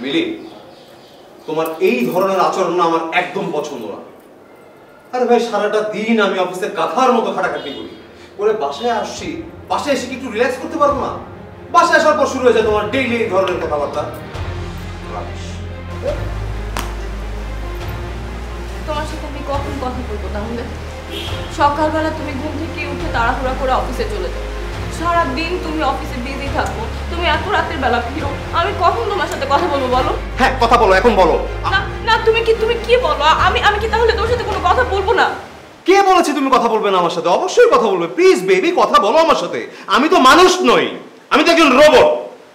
মিলি, তোমার এই ধরনের আচরণ আমার একদম পছন্দ না। আরে ভাই, সারাটা দিন আমি অফিসের গাধার মতো খাটাখাটি করি, করে বাসায় আসছি, বাসায় এসে কি একটু রিল্যাক্স করতে পারবো না? বাসায় আসার পর শুরু হয়ে যায় তোমার ডেইলি এই ধরনের কথাবার্তা। তোমার সাথে আমি কখন কথা বলবো তাহলে? সকালবেলা তুমি ঘুম থেকে উঠে তাড়াহুড়া করে অফিসে চলে যাও, সারাদিন তুমি অফিসে বিজি থাকো, তুমি এত রাতের বেলা ফিরো, আমি কখন তোমার সাথে কথা বলবো বলো? হ্যাঁ, কথা বলো, এখন বলো। না না, তুমি কি বলো? আমি কি তাহলে তোমার সাথে কোনো কথা বলবো না? কে বলেছে তুমি কথা বলবে না আমার সাথে? অবশ্যই কথা বলবে। প্লিজ বেবি, কথা বলো আমার সাথে। আমি তো মানুষ নই, আমি তো একজন রোবট।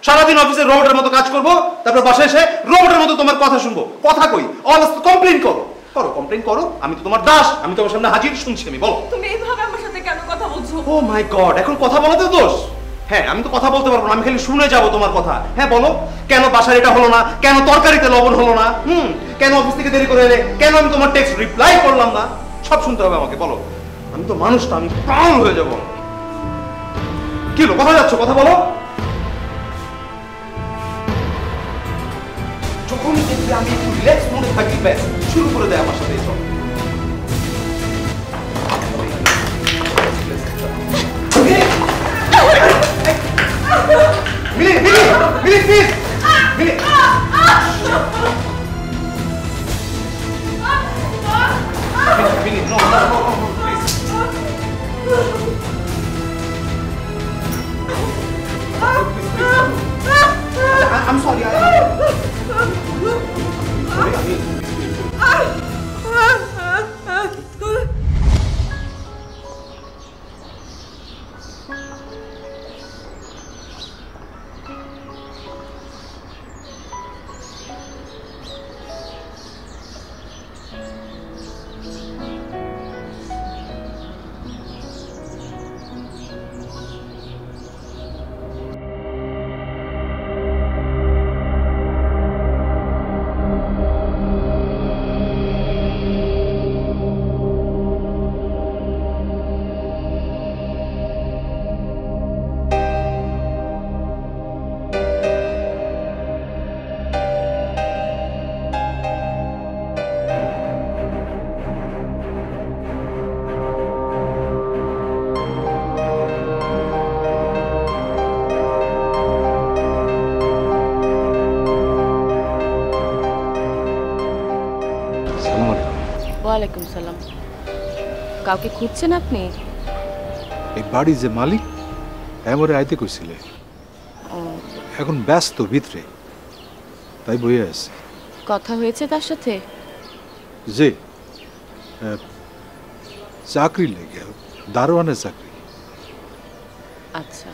সারাদিন অফিসে রোবটের মতো কাজ করবো, তারপর বাসায় এসে রোবটের মতো তোমার কথা শুনবো। কথা কই? অলস কমপ্লেইন করো, কমপ্লেইন করো। আমি তো তোমার দাস, আমি তোমার সামনে হাজির, শুনছি আমি। বলো, তুমি এইভাবে আমার সাথে কেন কথা বলছো? ও মাই গড, এখন কথা বলাতে দোষ? হ্যাঁ, আমি তো কথা বলতে পারবো না, আমি খালি শুনে যাবো তোমার কথা। হ্যাঁ বলো, কেন বাসার এটা হলো না? কেন তরকারিতে লবণ হলো না? কেন অফিস থেকে দেরি করে এলে? কেন আমি তোমার টেক্সট রিপ্লাই করলাম না? সব শুনতে হবে আমাকে। বলো, আমি তো মানুষটা, আমি পাগল হয়ে যাবো। কি হলো, কথা যাচ্ছ? কথা বলো। যখনই দেখবে আমি একটু রিল্যাক্স মোডে থাকি, ব্যাস শুরু করে দেয় আমার সাথে এসব। Mili, Mili, Mili, please, Mili. Mili, no, no, no, no, please. I'm sorry. ওয়ালাইকুম সালাম। কাউকে খুঁজছেন আপনি? এই বাড়ি যে মালিক, এমরে আইতে কইছিলে, এখন ব্যস্ত ভিতরে, তাই বইয়ে আছে। কথা হয়েছে তার সাথে? যে চাকরি লেগে, দারোয়ানের চাকরি। আচ্ছা।